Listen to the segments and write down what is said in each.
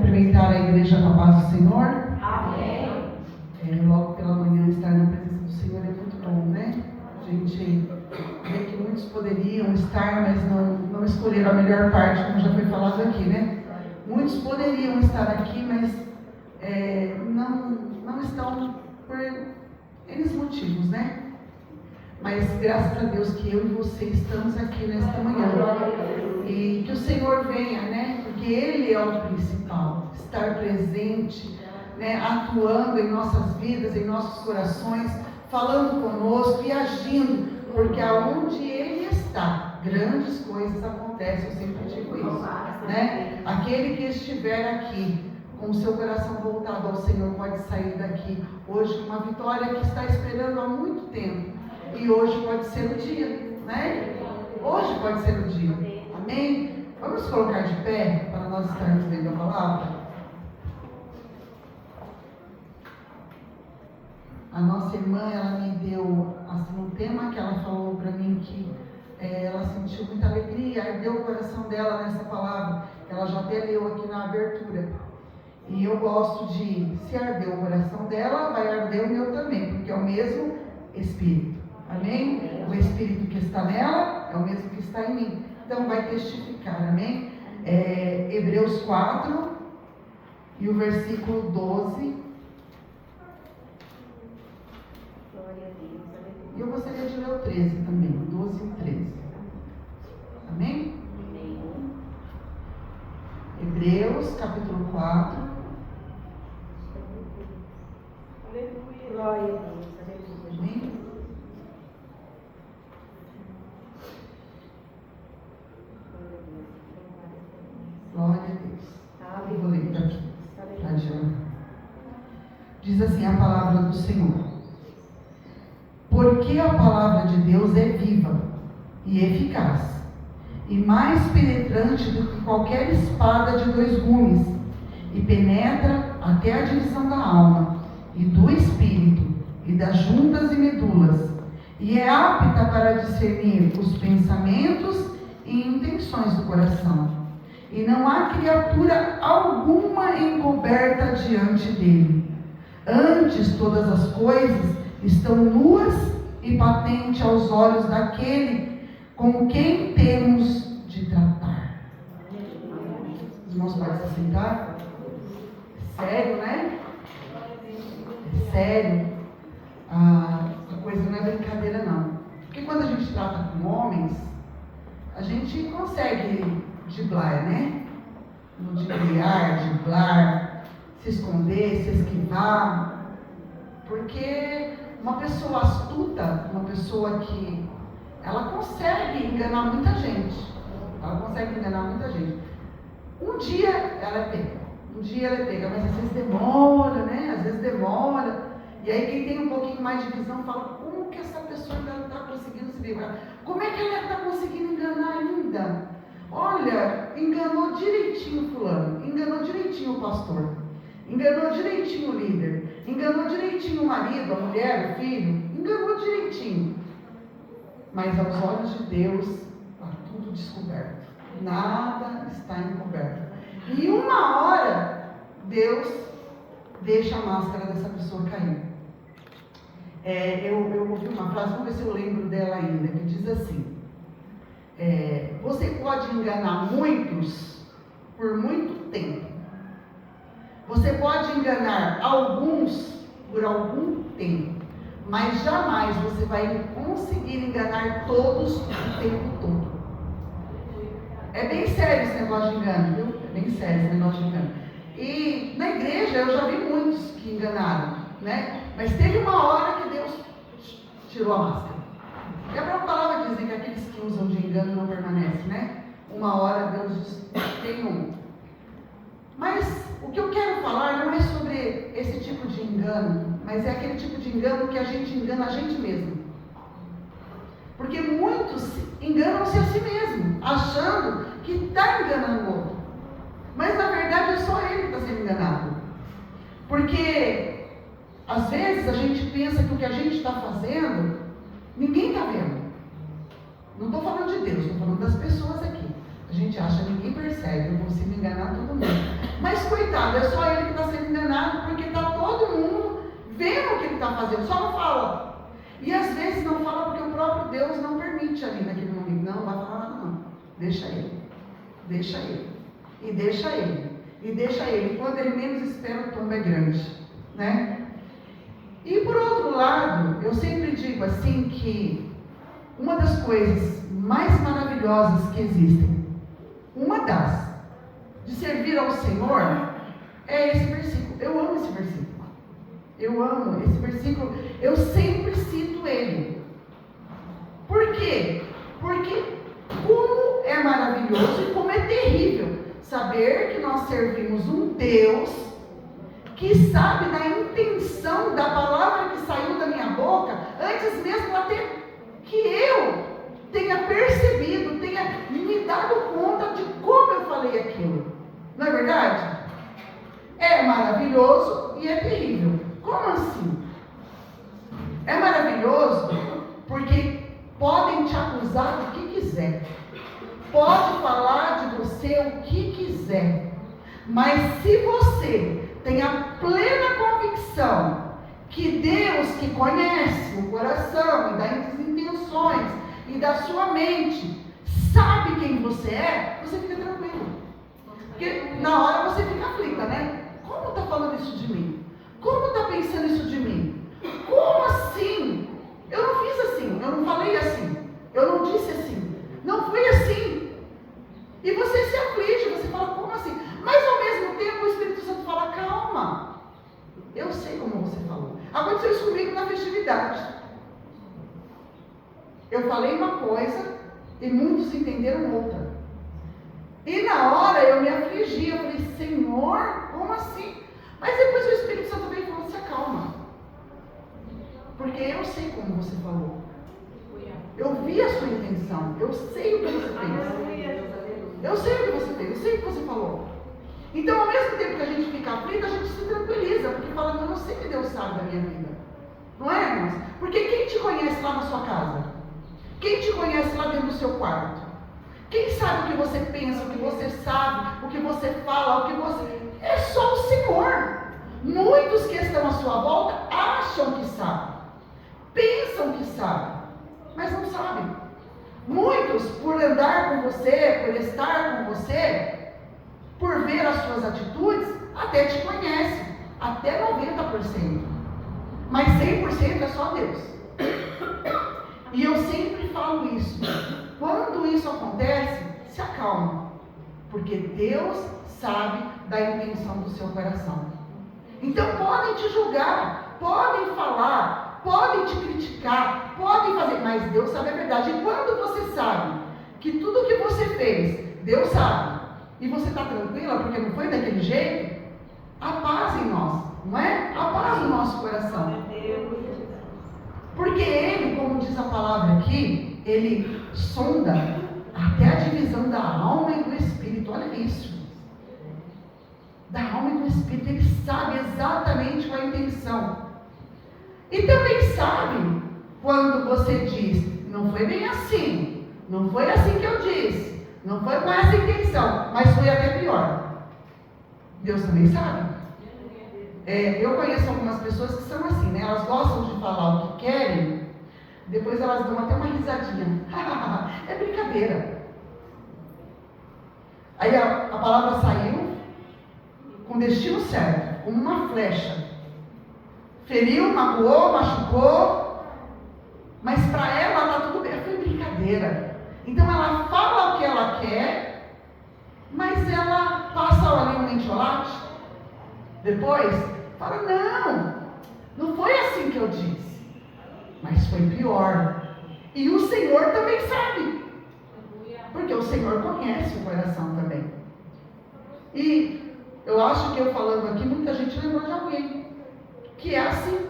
cumprimentar a igreja com a paz do Senhor. Amém. Logo pela manhã estar na presença do Senhor é muito bom, né? A gente vê que muitos poderiam estar, mas não escolheram a melhor parte, como já foi falado aqui, né? Muitos poderiam estar aqui, mas não estão por N motivos, né? Mas graças a Deus que eu e você estamos aqui nesta manhã. E que o Senhor venha, né? Porque Ele é o principal. Estar presente, né? Atuando em nossas vidas, em nossos corações, falando conosco e agindo. Porque aonde Ele está, grandes coisas acontecem. Eu sempre digo isso, né? Aquele que estiver aqui com o seu coração voltado ao Senhor pode sair daqui hoje com uma vitória que está esperando há muito tempo. E hoje pode ser o dia, né? Hoje pode ser o dia. Amém? Vamos colocar de pé para nós estarmos lendo a palavra? A nossa irmã, ela me deu assim, um tema que ela falou para mim que ela sentiu muita alegria, ardeu o coração dela nessa palavra, que ela já até leu aqui na abertura. E eu gosto de, se ardeu o coração dela, vai arder o meu também, porque é o mesmo Espírito. Amém? O Espírito que está nela é o mesmo que está em mim. Então vai testificar, amém? Hebreus 4 e o versículo 12. E eu gostaria de ler o 13 também, 12 e 13. Amém? Hebreus capítulo 4. Aleluia. Glória a Deus. Amém? Glória a Deus. Eu vou ler daqui. Diz assim a palavra do Senhor. Porque a palavra de Deus é viva e eficaz, e mais penetrante do que qualquer espada de 2 gumes, e penetra até a divisão da alma e do espírito, e das juntas e medulas, e é apta para discernir os pensamentos e intenções do coração. E não há criatura alguma encoberta diante dele. Antes, todas as coisas estão nuas e patentes aos olhos daquele com quem temos de tratar. Os irmãos podem se sentar? Sério, né? É sério. A coisa não é brincadeira, não. Porque quando a gente trata com homens, a gente consegue driblar, né? Driblar, se esconder, se esquivar. Porque uma pessoa astuta, uma pessoa que ela consegue enganar muita gente. Um dia ela é pega, mas às vezes demora, né? E aí quem tem um pouquinho mais de visão fala, como que essa pessoa ainda está conseguindo se livrar? Como é que ela está conseguindo enganar ainda? Olha, enganou direitinho fulano, enganou direitinho o pastor, enganou direitinho o líder, enganou direitinho o marido, a mulher, o filho, enganou direitinho. Mas aos olhos de Deus está tudo descoberto, nada está encoberto. E uma hora Deus deixa a máscara dessa pessoa cair. Eu ouvi uma frase, vamos ver se eu lembro dela ainda, que diz assim: você pode enganar muitos por muito tempo. Você pode enganar alguns por algum tempo, mas jamais você vai conseguir enganar todos o tempo todo. É bem sério esse negócio de engano, viu? É bem sério esse negócio de engano. E na igreja eu já vi muitos que enganaram, né? Mas teve uma hora que Deus tirou a máscara. E a própria palavra diz que aqueles que usam de engano não permanecem, né? Uma hora Deus diz, tem um. Mas o que eu quero falar não é sobre esse tipo de engano, mas é aquele tipo de engano que a gente engana a gente mesmo. Porque muitos enganam-se a si mesmo, achando que está enganando o outro. Mas na verdade é só ele que está sendo enganado. Porque às vezes a gente pensa que o que a gente está fazendo, ninguém está vendo. Não estou falando de Deus, estou falando das pessoas aqui. A gente acha que ninguém percebe, eu consigo enganar todo mundo. Mas coitado, enganado, é só ele que está sendo enganado, porque está todo mundo vendo o que ele está fazendo, só não fala. E às vezes não fala porque o próprio Deus não permite ali naquele momento. Não vai falar nada não. Deixa ele. Deixa ele. E deixa ele. E deixa ele. Quando ele menos espera, o tombo é grande. Né? E por outro lado, eu sempre digo assim que uma das coisas mais maravilhosas que existem, uma das, de servir ao Senhor, é esse versículo. Eu amo esse versículo. Eu amo esse versículo. Eu sempre cito ele. Por quê? Porque como é maravilhoso e como é terrível saber que nós servimos um Deus que sabe da intenção da palavra que saiu da minha boca, antes mesmo até que eu tenha percebido, tenha me dado conta de como eu falei aquilo. Não é verdade? É maravilhoso e é terrível. Como assim? É maravilhoso porque podem te acusar do que quiser. Pode falar de você o que quiser. Mas se você tem a plena convicção que Deus, que conhece o coração e das intenções e da sua mente, sabe quem você é, você fica tranquilo. Porque na hora você fica aflita, né? Como está falando isso de mim? Como está pensando isso de mim? Como assim? Eu não fiz assim, eu não falei assim, eu não disse assim, não foi assim. E você se aflige, você fala, como assim? Mas ao mesmo tempo o Espírito Santo fala, calma, eu sei como você falou. Aconteceu isso comigo na festividade. Eu falei uma coisa e muitos entenderam outra. E na hora eu me afligi, eu falei, Senhor, como assim? Mas depois o Espírito Santo veio e falou, se acalma. Porque eu sei como você falou. Eu vi a sua intenção, eu sei o que você fez. Eu sei o que você fez, eu sei o que você falou. Então, ao mesmo tempo que a gente fica aflito, a gente se tranquiliza, porque fala, não, eu sei que Deus sabe da minha vida. Não é, irmãos? Porque quem te conhece lá na sua casa? Quem te conhece lá dentro do seu quarto? Quem sabe o que você pensa, o que você sabe, o que você fala, o que você... É só o Senhor. Muitos que estão à sua volta acham que sabem, pensam que sabem, mas não sabem. Muitos, por andar com você, por estar com você, por ver as suas atitudes, até te conhecem, até 90%. Mas 100% é só Deus. E eu sempre falo isso. Quando isso acontece, se acalma. Porque Deus sabe da intenção do seu coração. Então podem te julgar, podem falar, podem te criticar, podem fazer, mas Deus sabe a verdade. E quando você sabe que tudo que você fez, Deus sabe, e você está tranquila porque não foi daquele jeito, a paz em nós, não é? A paz no nosso coração. Porque Ele, como diz a palavra aqui, Ele sonda até a divisão da alma e do espírito. Olha isso. Da alma e do espírito. Ele sabe exatamente qual é a intenção. E também sabe quando você diz, não foi bem assim, não foi assim que eu disse, não foi com essa intenção, mas foi até pior. Deus também sabe. Eu conheço algumas pessoas que são assim, né? Elas gostam de falar o que querem, depois elas dão até uma risadinha. É brincadeira. Aí a palavra saiu com destino certo, como uma flecha. Feriu, magoou, machucou, mas para ela está tudo bem. Foi brincadeira. Então ela fala o que ela quer, mas ela passa ali um mentiolate. Depois fala, não foi assim que eu disse, mas foi pior. E o Senhor também sabe, porque o Senhor conhece o coração também. E eu acho que eu falando aqui, muita gente lembrou de alguém que é assim,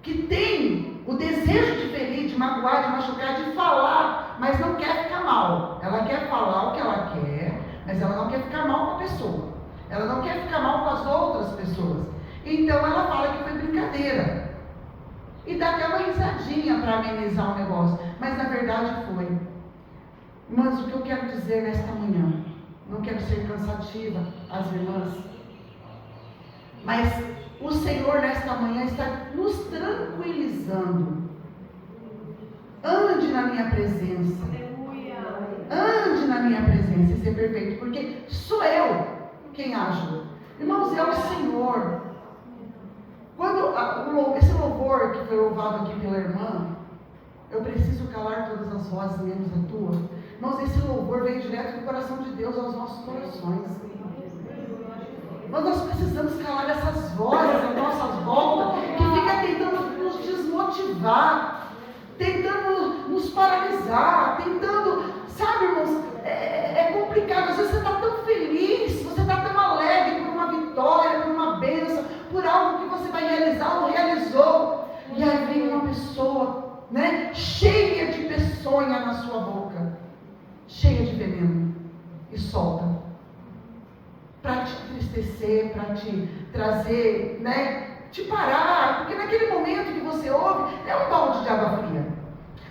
que tem o desejo de ferir, de magoar, de machucar, de falar, mas não quer ficar mal. Ela quer falar o que ela quer, mas ela não quer ficar mal com a pessoa. Ela não quer ficar mal com as outras pessoas. Então ela fala que foi brincadeira. E dá até uma risadinha para amenizar o negócio. Mas na verdade foi. Mas o que eu quero dizer nesta manhã, não quero ser cansativa às irmãs, Mas o Senhor nesta manhã está nos tranquilizando. Ande na minha presença. Ande na minha presença e ser perfeito, porque sou eu quem ajo. Irmãos, é o Senhor. Quando esse louvor que foi louvado aqui pela irmã, eu preciso calar todas as vozes, menos a tua. Irmãos, esse louvor veio direto do coração de Deus aos nossos corações. Mas nós precisamos calar essas vozes às nossas voltas, que fica tentando nos desmotivar, tentando nos paralisar, tentando, sabe, irmãos, é complicado. Às vezes você está tão feliz, você está tão alegre por uma vitória, por uma bênção, por algo que você vai realizar ou realizou. E aí vem uma pessoa, né, cheia de peçonha na sua boca, cheia de veneno, e solta. Para te entristecer, para te trazer, né, te parar, porque naquele momento que você ouve, é um balde de água fria.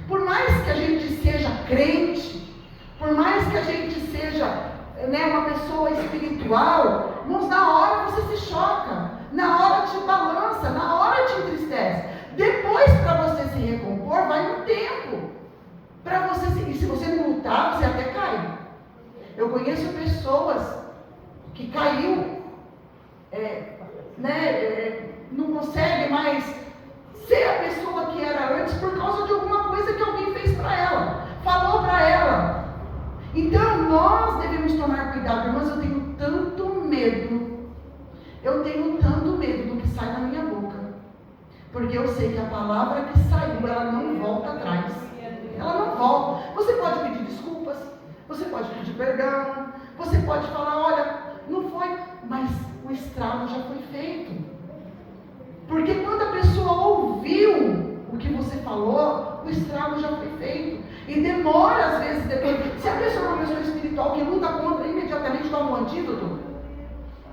Por mais que a gente seja crente, por mais que a gente seja, né, uma pessoa espiritual, irmãos, na hora você se choca, na hora te balança, na hora te entristece. Depois, para você se recompor, vai um tempo. E se você não lutar, você até cai. Eu conheço pessoas que caiu, não consegue mais ser a pessoa que era antes por causa de alguma coisa que alguém fez para ela, falou para ela. Então nós devemos tomar cuidado, irmãos. Eu tenho tanto medo do que sai da minha boca, porque eu sei que a palavra que saiu, ela não volta atrás, ela não volta. Você pode pedir desculpas, você pode pedir perdão, você pode falar, olha, não foi, mas o estrago já foi feito. Porque quando a pessoa ouviu o que você falou, o estrago já foi feito. E demora às vezes depois. Se a pessoa é uma pessoa espiritual que luta contra, imediatamente toma um antídoto.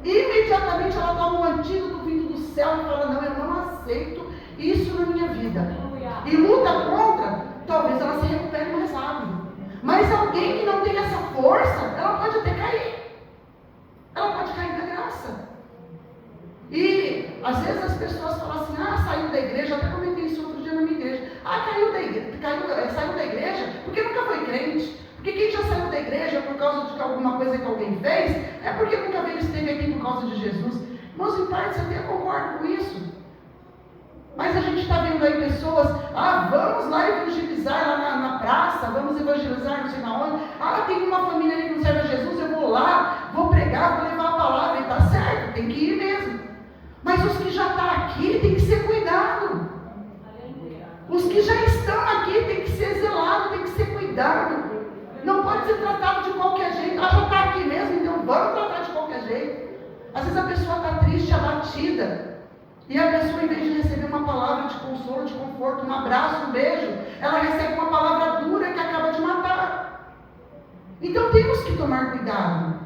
Imediatamente ela toma um antídoto vindo do céu e fala, não, eu não aceito isso na minha vida. E luta contra, talvez ela se recupere mais rápido. Mas alguém que não tem essa força, ela pode até cair. Ela pode cair da graça. E às vezes as pessoas falam assim, saiu da igreja, até comentei isso outro dia na minha igreja. Saiu da igreja porque nunca foi crente. Porque quem já saiu da igreja por causa de alguma coisa que alguém fez, é porque nunca veio esteve aqui por causa de Jesus. Irmãos, em parte eu até concordo com isso. Mas a gente está vendo aí pessoas, vamos lá evangelizar lá na praça, vamos evangelizar não sei na onde. Tem uma família ali que não serve a Jesus, eu vou lá, vou pregar, vou levar a palavra, e está certo, tem que ir mesmo. Mas os que já estão aqui, tem que ser cuidado. Os que já estão aqui, tem que ser zelado, tem que ser cuidado. Não pode ser tratado de qualquer jeito. Já está aqui mesmo, então vamos tratar de qualquer jeito. Às vezes a pessoa está triste, abatida. E a pessoa, em vez de receber uma palavra de consolo, de conforto, um abraço, um beijo, ela recebe uma palavra dura que acaba de matar. Então temos que tomar cuidado.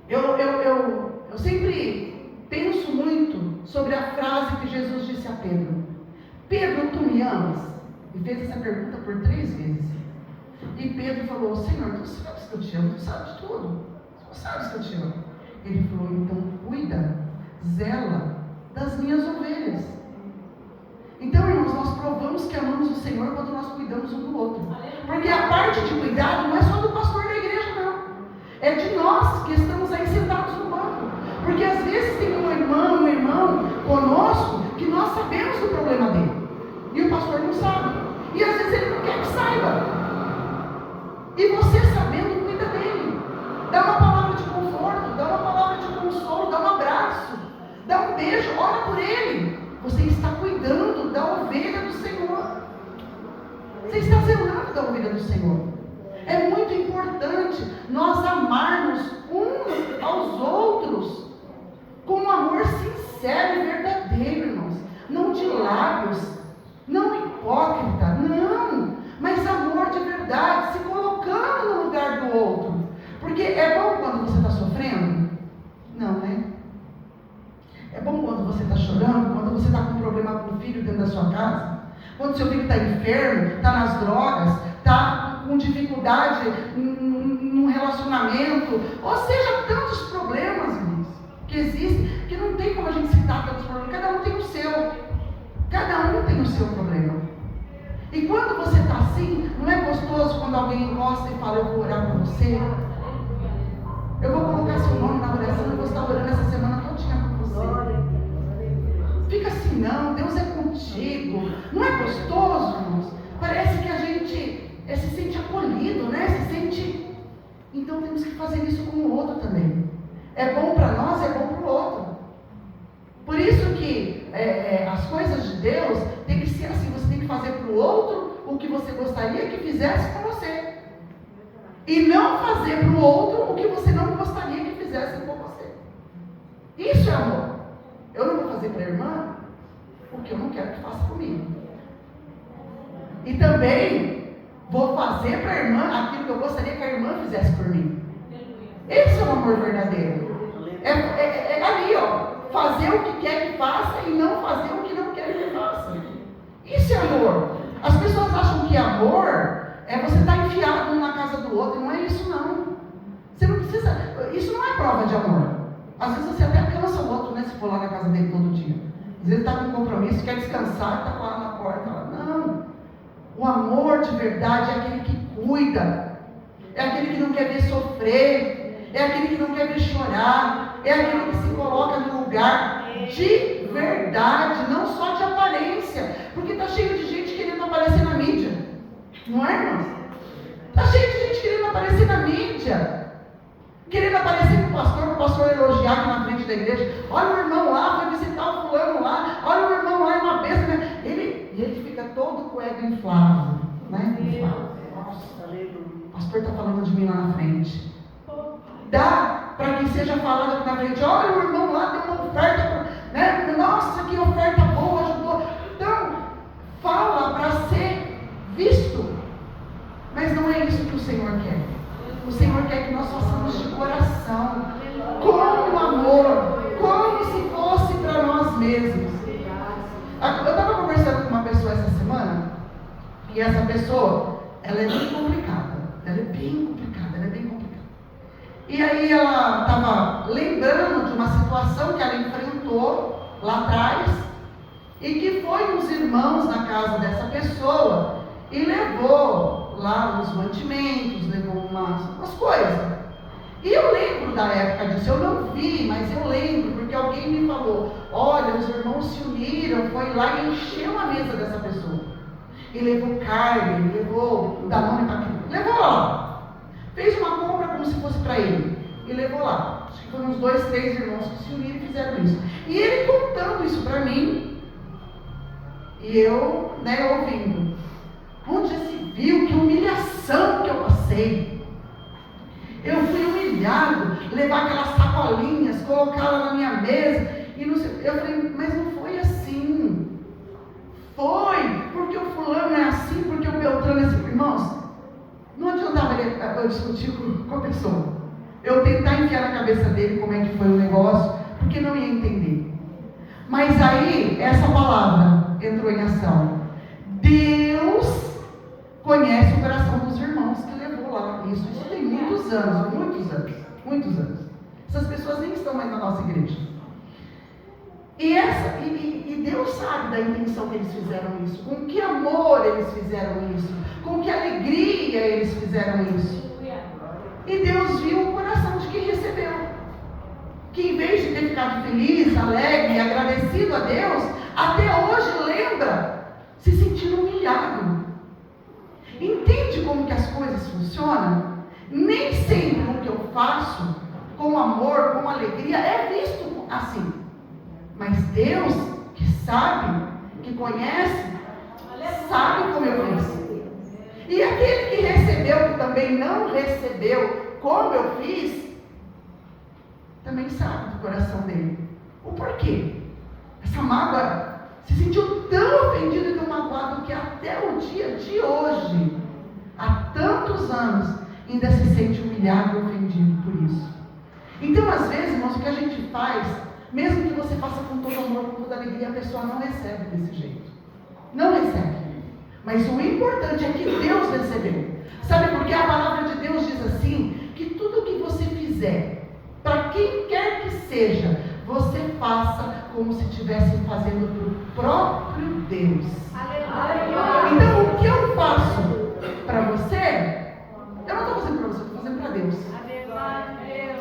Eu sempre penso muito sobre a frase que Jesus disse a Pedro. Pedro, tu me amas? E fez essa pergunta por 3 vezes. E Pedro falou, Senhor, tu sabes que eu te amo, tu sabes de tudo. Tu sabes que eu te amo. Ele falou, então cuida, zela das minhas ovelhas. Então, irmãos, nós provamos que amamos o Senhor quando nós cuidamos um do outro. Porque a parte de cuidado não é só do pastor da igreja, não. É de nós que estamos aí sentados no banco. Porque às vezes tem um irmão conosco que nós sabemos do problema dele. E o pastor não sabe. E às vezes ele não quer que saiba. E você sabendo, cuida dele. Dá uma palavra de conforto, dá uma palavra de consolo, dá um abraço, dá um beijo, ora por ele. Você está cuidando da ovelha do Senhor. Você está zelando da ovelha do Senhor. É muito importante nós amarmos uns aos outros com um amor sincero e verdadeiro, irmãos. Não de lábios, não hipócrita, não. Mas amor de verdade, se colocando no lugar do outro. Porque é bom quando você está sofrendo? Não, né? É bom quando você está chorando, quando você está com um problema com o filho dentro da sua casa, quando seu filho está enfermo, está nas drogas, está com dificuldade num relacionamento, ou seja, tantos problemas, irmãos, que existem, que não passar tantos problemas. Cada um tem o seu. Cada um tem o seu problema. E quando você está assim, não é gostoso quando alguém encosta e fala, eu vou orar por você? Eu vou colocar seu nome na oração e vou estar orando essa semana todinha por você. Fica assim, não, Deus é contigo. Não é gostoso, irmãos? Parece que a gente se sente acolhido, né? Se sente... Então temos que fazer isso com o outro também. É bom para nós, é bom para o outro. Por isso que as coisas de Deus tem que ser assim, você tem que fazer para o outro o que você gostaria que fizesse com você. E não fazer para o outro o que você não gostaria que fizesse com você. Isso é amor. Eu não vou fazer para a irmã o que eu não quero que faça comigo. E também vou fazer para a irmã aquilo que eu gostaria que a irmã fizesse por mim. Esse é o amor verdadeiro. É ali, ó. Fazer o que quer que faça e não fazer o que não quer que faça. Isso é amor. As pessoas acham que amor é você estar enfiado um na casa do outro. Não é isso, não. Você não precisa... Isso não é prova de amor. Às vezes você até cansa o outro, né? Se for lá na casa dele todo dia. Às vezes está com um compromisso, quer descansar, está lá na porta. Não. O amor de verdade é aquele que cuida. É aquele que não quer ver sofrer. É aquele que não quer ver chorar. É aquele que se coloca no lugar de verdade, não só de aparência. Porque está cheio de gente querendo aparecer na mídia. Não é, irmãos? Está cheio de gente querendo aparecer na mídia. Querendo aparecer com o pastor elogiar aqui na frente da igreja. Olha o irmão lá, foi visitar o fulano lá. Olha o irmão lá, é uma besta. Né? Ele fica todo com o ego inflado. Né? Nossa, o pastor está falando de mim lá na frente. Dá para que seja falado aqui na frente. Olha o irmão lá, tem uma oferta. Né? Nossa, que oferta boa, ajudou. Então, fala para ser visto. Mas não é isso que o Senhor quer. O Senhor quer que nós façamos de coração, com amor, como se fosse para nós mesmos. Eu estava conversando com uma pessoa essa semana, e essa pessoa, ela é bem complicada. Ela é bem complicada. E aí ela estava lembrando de uma situação que ela enfrentou lá atrás, e que foi uns irmãos na casa dessa pessoa, e levou lá os mantimentos, levou umas coisas. E eu lembro da época disso, eu não vi, mas eu lembro, porque alguém me falou, olha, os irmãos se uniram, foi lá e encheu a mesa dessa pessoa. E levou carne, levou Danone para criança, levou lá. Fez uma compra como se fosse para ele, e levou lá. Acho que foram uns 2, 3 irmãos que se uniram e fizeram isso. E ele contando isso para mim, e eu, ouvindo. Onde já se viu? Que humilhação que eu passei. Eu fui humilhado, levar aquelas sacolinhas, colocá-las na minha mesa, e não sei, eu falei, mas não foi assim. Foi, porque o fulano é assim, porque o Beltrano é assim. Irmãos, não adiantava eu discutir com a pessoa. Eu tentar enfiar na cabeça dele como é que foi o negócio, porque não ia entender. Mas aí, essa palavra entrou em ação. Deus conhece o coração dos irmãos que levou lá. Isso tem muitos anos. Essas pessoas nem estão mais na nossa igreja. E Deus sabe da intenção que eles fizeram isso, com que amor eles fizeram isso, com que alegria eles fizeram isso. E Deus viu o coração de quem recebeu, que em vez de ter ficado feliz, alegre, agradecido a Deus, até hoje lembra se sentindo humilhado. Entende como que as coisas funcionam? Nem sempre o que eu faço com amor, com alegria, é visto assim. Mas Deus, que sabe, que conhece, sabe como eu fiz. E aquele que recebeu, que também não recebeu como eu fiz, também sabe do coração dele. O porquê? Essa mágoa se sentiu tão ofendido e tão magoado que até o dia de hoje, há tantos anos, ainda se sente humilhado e ofendido por isso. Então, às vezes, irmãos, o que a gente faz, mesmo que você faça com todo amor, com toda alegria, a pessoa não recebe desse jeito. Não recebe. Mas o importante é que Deus recebeu. Sabe por que a palavra de Deus diz assim, que tudo que você fizer, para quem quer que seja, você faça como se estivesse fazendo para o próprio Deus. Então, o que eu faço para você, eu não estou fazendo para você, eu estou fazendo para Deus.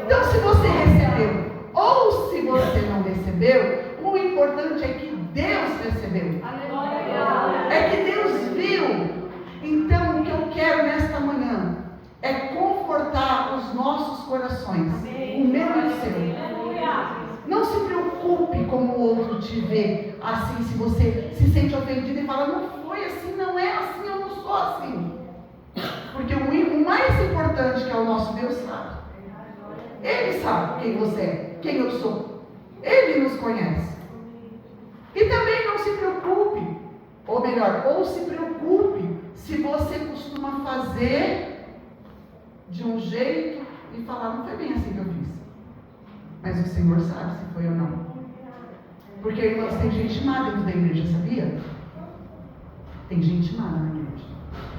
Então, se você recebeu ou se você não recebeu, o importante é que Deus recebeu. É que Deus viu. Então, o que eu quero nesta manhã é confortar os nossos corações, o meu e o seu. Não se preocupe como o outro te vê, assim, se você se sente ofendido e fala, não foi assim, não é assim, eu não sou assim. Porque o mais importante, que é o nosso Deus, sabe. Ele sabe quem você é, quem eu sou. Ele nos conhece. E também não se preocupe, ou melhor, ou se preocupe, se você costuma fazer de um jeito e falar, não foi bem assim que eu fiz. Mas o Senhor sabe se foi ou não. Porque, irmãos, tem gente má dentro da igreja, sabia? Tem gente má na igreja.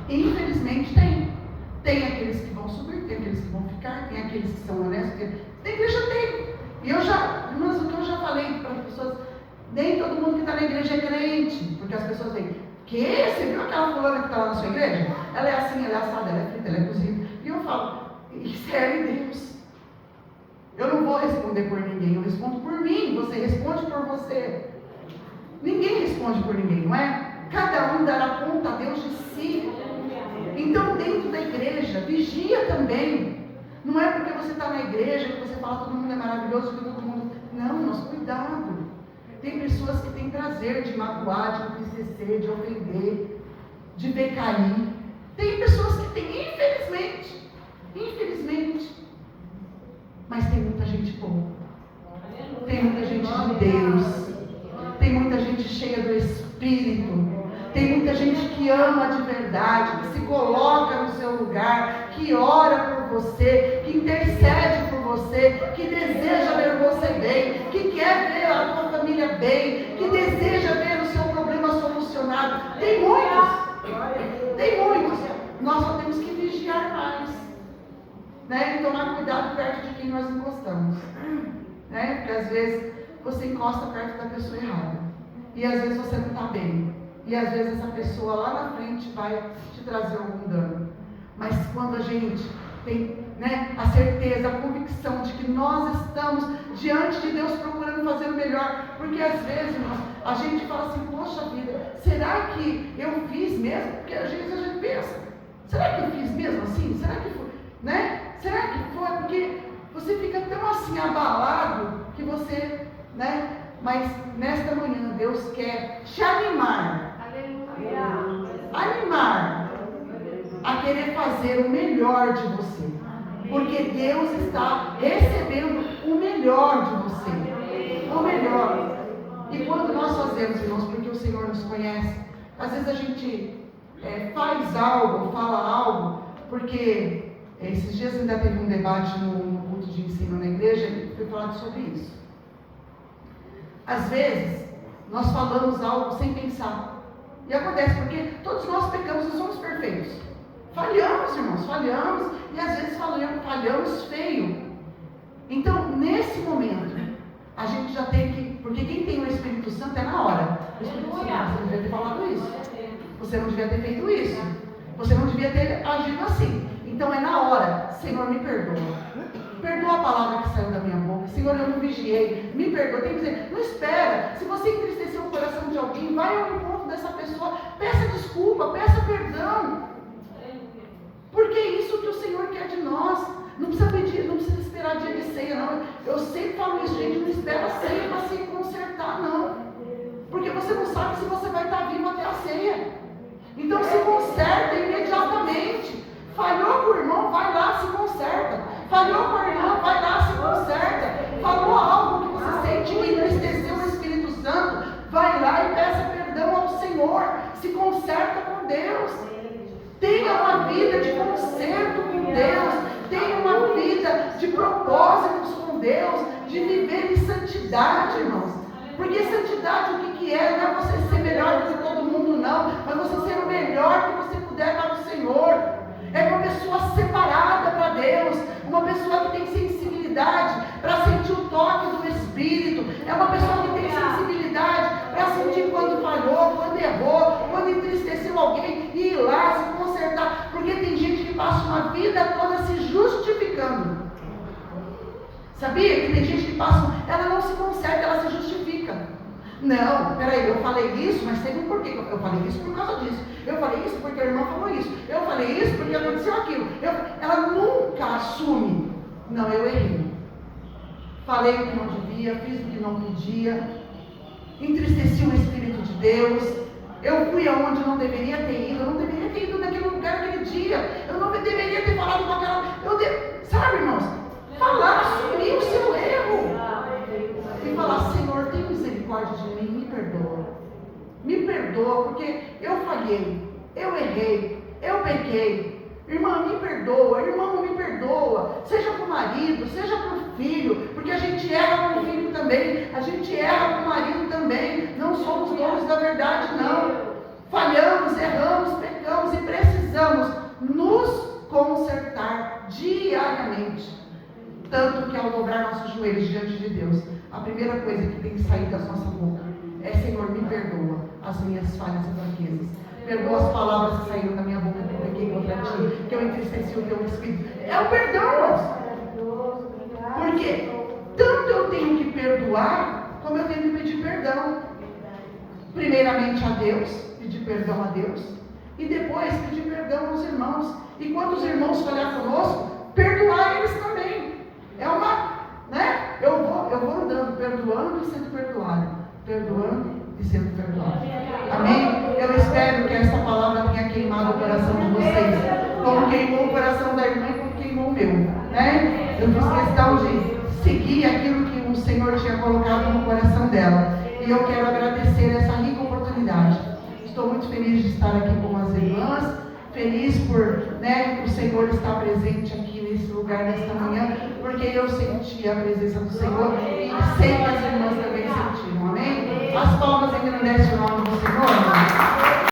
E, infelizmente, tem. Tem aqueles que vão subir, tem aqueles que vão ficar, tem aqueles que são honestos. Tem igreja, tem. E eu já, irmãos, o que eu já falei para as pessoas, nem todo mundo que está na igreja é crente. Porque as pessoas veem, você viu aquela fulana que está lá na sua igreja? Ela é assim, ela é assada, ela é frita, ela é cozida. E eu falo, isso é Deus. Eu não vou responder por ninguém, eu respondo por mim, você responde por você. Ninguém responde por ninguém, não é? Cada um dará conta a Deus de si. Então, dentro da igreja, vigia também. Não é porque você está na igreja que você fala todo mundo é maravilhoso, que todo mundo... Não, mas cuidado. Tem pessoas que têm prazer de magoar, de entristecer, de ofender, de ver cair. Tem pessoas que têm, infelizmente. Mas tem muita gente boa. Tem muita gente de Deus. Tem muita gente cheia do Espírito. Tem muita gente que ama de verdade, que se coloca no seu lugar, que ora por você, que intercede por você, que deseja ver você bem, que quer ver a tua família bem, que deseja ver o seu problema solucionado. Tem muitos. Tem muitos. Nós só temos que vigiar mais. Né? E tomar cuidado perto de quem nós encostamos. Né? Porque às vezes você encosta perto da pessoa errada. E às vezes você não está bem. E às vezes essa pessoa lá na frente vai te trazer algum dano. Mas quando a gente tem, né, a certeza, a convicção de que nós estamos diante de Deus procurando fazer o melhor. Porque às vezes, irmãos, a gente fala assim, poxa vida, será que eu fiz mesmo? Porque às vezes a gente pensa, será que eu fiz mesmo assim? Será que foi? Né? Será que foi? Porque você fica tão assim abalado que você, né? Mas nesta manhã Deus quer te animar. Animar a querer fazer o melhor de você. Porque Deus está recebendo o melhor de você. O melhor. E quando nós fazemos, irmãos, porque o Senhor nos conhece, às vezes a gente faz algo, fala algo, porque esses dias ainda teve um debate no culto de ensino na igreja e foi falado sobre isso. Às vezes, nós falamos algo sem pensar. E acontece porque todos nós pecamos, não somos perfeitos. Falhamos, irmãos, falhamos. E às vezes falhamos feio. Então, nesse momento, a gente já tem que... Porque quem tem o Espírito Santo é na hora. O Espírito Santo, você não devia ter falado isso. Você não devia ter feito isso. Você não devia ter agido assim. Então é na hora. Senhor, me perdoa. Perdoa a palavra que saiu da minha boca. Senhor, eu não vigiei. Me perdoa. Tem que dizer, não espera. Se você entristeceu o coração de alguém, vai ao encontro dessa pessoa. Peça desculpa, peça perdão. Porque é isso que o Senhor quer de nós. Não precisa pedir, não precisa esperar dia de ceia, não. Eu sempre falo isso, gente, não espera a ceia para se consertar, não. Porque você não sabe se você vai estar vivo até a ceia. Então se conserta imediatamente. Falhou com o irmão, vai lá, se conserta. Falhou com a irmã, vai lá, se conserta. Falou algo que você sente que entristeceu o Espírito Santo, vai lá e peça perdão ao Senhor. Se conserta com Deus. Tenha uma vida de conserto com Deus. Tenha uma vida de propósitos com Deus. De viver em santidade, irmãos. Porque santidade o que é? Não é você ser melhor do que todo mundo, não. Mas você ser o melhor que você puder para o Senhor. É uma pessoa separada para Deus. Uma pessoa que tem sensibilidade para sentir o toque do Espírito. uma pessoa que tem sensibilidade para sentir quando falhou, quando errou, quando entristeceu alguém e ir lá se consertar. Porque tem gente que passa uma vida toda se justificando. Sabia que tem gente que passa, ela não se conserta, ela se justifica. Não, peraí, eu falei isso, mas teve um porquê. Eu falei isso por causa disso. Eu falei isso porque a irmã falou isso. Eu falei isso porque aconteceu aquilo. Ela nunca assume. Não, eu errei. Falei o que não devia, fiz o que não podia. Entristeci o Espírito de Deus. Eu fui aonde não deveria ter ido. Eu não deveria ter ido naquele lugar aquele dia. Eu não deveria ter falado com aquela. Sabe, irmãos? Falar, assumir o seu erro. E falar, Senhor, tem misericórdia de mim, me perdoa. Me perdoa, porque eu falhei, eu errei, eu pequei. Irmã, me perdoa, irmão, me perdoa. Seja para o marido, seja para o filho, porque a gente erra com o filho também, a gente erra com o marido também. Não somos donos da verdade, não. Falhamos, erramos, pecamos e precisamos nos consertar diariamente. Tanto que ao dobrar nossos joelhos diante de Deus, a primeira coisa que tem que sair da nossa boca é: Senhor, me perdoa as minhas falhas e fraquezas. Perdoa as palavras que saíram da minha boca que eu pequei contra ti, que eu entristeci o teu Espírito. É o perdão, irmãos. Porque tanto eu tenho que perdoar, como eu tenho que pedir perdão. Primeiramente a Deus, pedir perdão a Deus, e depois pedir perdão aos irmãos. E quando os irmãos falhar conosco, perdoar eles também. É uma, né? Eu vou andando, perdoando e sendo perdoado. Perdoando e sendo perdoado. Amém? Eu espero que essa palavra tenha queimado o coração de vocês. Como queimou o coração da irmã e como queimou o meu. Né? Eu fiz questão de seguir aquilo que o Senhor tinha colocado no coração dela. E eu quero agradecer essa rica oportunidade. Estou muito feliz de estar aqui com as irmãs. Feliz por, né, o Senhor estar presente aqui nesse lugar, nesta manhã, porque eu senti a presença do Senhor e sei